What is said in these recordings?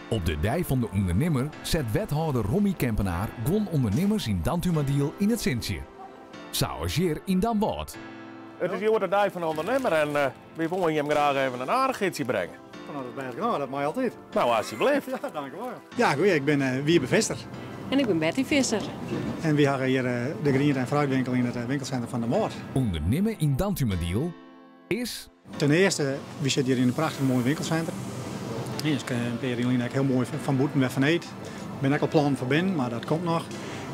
Op de Dij van de Ondernemer zet wethouder Romy Kempenaar gewoon ondernemers in Dantumadiel in het Sintje. Zoals hier in Danboord. Het is hier de Dij van de Ondernemer en we willen je hem graag even een aardigheidje brengen. Nou, dat ben ik gedaan, dat mag je altijd. Nou, alsjeblieft. Ja, dankjewel. Ja, goed, ik ben Wiebe Visser. En ik ben Betty Visser. En we hebben hier de groente- en fruitwinkel in het winkelcentrum van de Moord. Ondernemen in Dantumadiel is... Ten eerste, we zitten hier in een prachtig mooi winkelcentrum. Hier is een periode heel mooi van boeten met van eet. Ik ben ook al plan voor binnen, maar dat komt nog.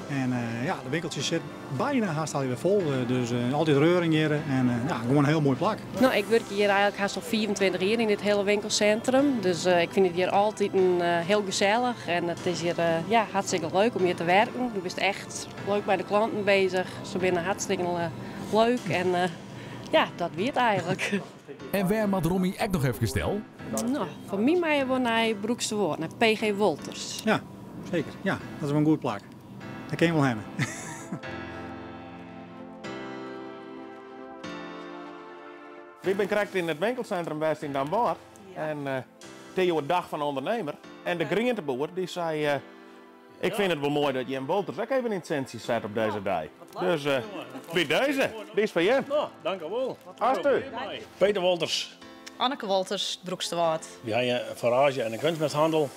En ja, de winkeltje zit bijna haast alweer vol, dus altijd reuring hier en ja, gewoon een heel mooi plak. Nou, ik werk hier eigenlijk haast al 24 jaar in dit hele winkelcentrum. Dus ik vind het hier altijd heel gezellig en het is hier ja, hartstikke leuk om hier te werken. Je bent echt leuk bij de klanten bezig. Ze zijn hartstikke leuk en ja, dat weet eigenlijk. En waar moet Romy echt nog even stel? Nou, voor mij mag je wel naar Broekste Woord, naar PG Wolters. Ja, zeker. Ja, dat is wel een goed plak. Dat kan je wel hebben. Ik ben correct in het winkelcentrum best in Danboord. Ja. En tegen de dag van de ondernemer. En de groenteboer die zei, ik vind het wel mooi dat je een Wolters ook even in het centje zet op deze dag. Dus bij deze, die is van je. Nou, dank u wel. Alsjeblieft. Peter Wolters. Anneke Wolters, Broekste Waard. We hebben een forage en een kunstmesthandel.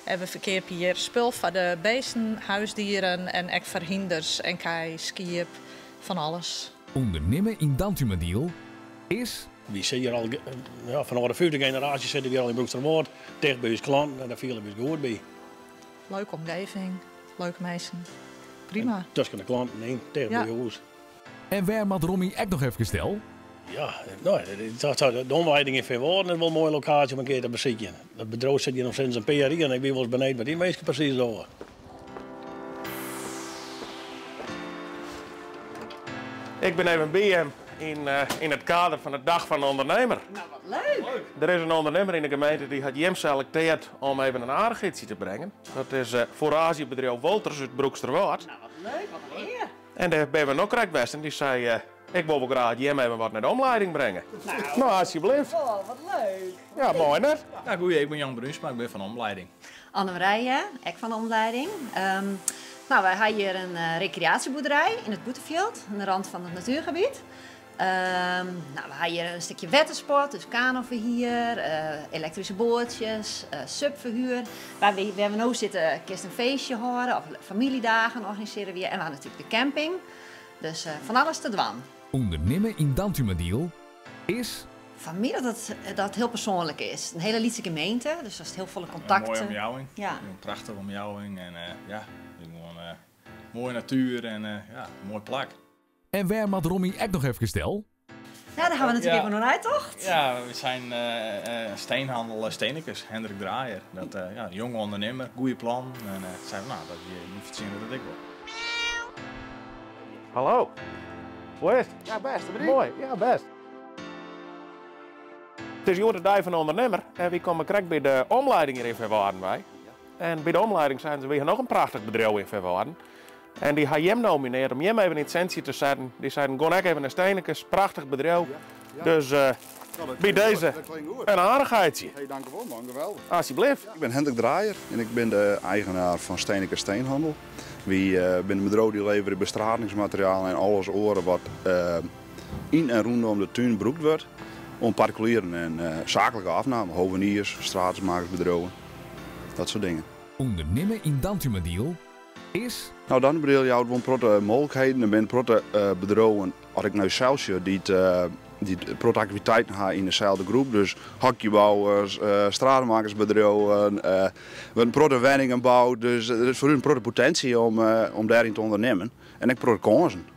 En we verkeerd hier spul voor de beesten, huisdieren en ook verhinders en kei, skiep, van alles. Ondernemen in Dantumadiel is... We zitten hier al, ja, vanaf de 5e generatie zitten we hier al in Broeksterwoord, dicht bij ons klant en daar vielen we goed bij. Leuke omgeving, leuke mensen. Prima. En tussen de klanten, nee, tegen bij ons. En waar moet Romy echt nog even stel? Ja, nou, de omleiding in Veerwoorden is wel een mooie locatie om een keer te bezieken. Dat bedrijf zit hier nog sinds een paar jaar en ik ben wel eens beneden met die mensen precies door. Ik ben even bij hem in het kader van de dag van de ondernemer. Nou, wat leuk! Er is een ondernemer in de gemeente die had hem selecteerd om even een aardigheidje te brengen. Dat is foragebedrijf Wolters uit Broeksterwoord. Nou, wat leuk, wat een eer! En daar ben we nog correct best en die zei, ik wil wel graag hem even wat naar de omleiding brengen. Nou, alsjeblieft. Oh, wat leuk! Ja, mooi net. Ja, goeie, ik ben Jan Brunsma, ik ben van de omleiding. Anne-Marije, ik van de omleiding. Nou, wij hebben hier een recreatieboerderij in het Boetenveld, aan de rand van het natuurgebied. Nou, we hebben hier een stukje watersport, dus kanoverhuur, elektrische bootjes, subverhuur. Waar we nu zitten, kerst een feestje houden of familiedagen organiseren we. En we hebben natuurlijk de camping. Dus van alles te doen. Ondernemen in Dantumadiel is... Van mij dat het heel persoonlijk is. Een hele lieve gemeente, dus dat is heel volle contacten. Mooie omjouwing. Ja. Een prachtige omjouwing en ja, gewoon mooie natuur en ja, een mooi plak. En waar moet Romy echt nog even stel? Ja, daar gaan we natuurlijk even naar uittocht. Ja, we zijn steenhandel Steenekes, Hendrik Draaier. Dat ja, een jonge ondernemer, goede plan. En zei nou, dat je moet zien dat ik wil. Hallo. Hoe is het? Ja, best. Mooi, ja best. Het is hier de dag van de ondernemer en we komen correct bij de omleiding hier in Verwaarden bij. En bij de omleiding zijn ze weer nog een prachtig bedrijf in Verwaarden. En die had hem nomineerd om hem even in het centje te zetten. Die zeiden, gewoon even naar Steenekes, prachtig bedrijf. Dus bij deze een aardigheidje. Hey, dank u wel, man. Geweldig. Alsjeblieft. Ik ben Hendrik Draaier en ik ben de eigenaar van Steenekes Steenhandel. We zijn een bedrijf die leveren bestratingsmateriaal en alles oren wat in en rondom de tuin gebruikt wordt. Om particulieren en zakelijke afname, hoveniers, straatmakersbedrijven, dat soort dingen. Ondernemen in Dantumadiel is... Nou, dan bedoel je gewoon protte mogelijkheden. Er zijn protte bedrijven, als ik nou zelf zie, die protte activiteiten hebben in dezelfde groep. Dus hokjebouwers, straatmakersbedrijven, we hebben protte woningenbouw. Dus er is voor hun protte potentie om daarin te ondernemen. En ik protte kansen.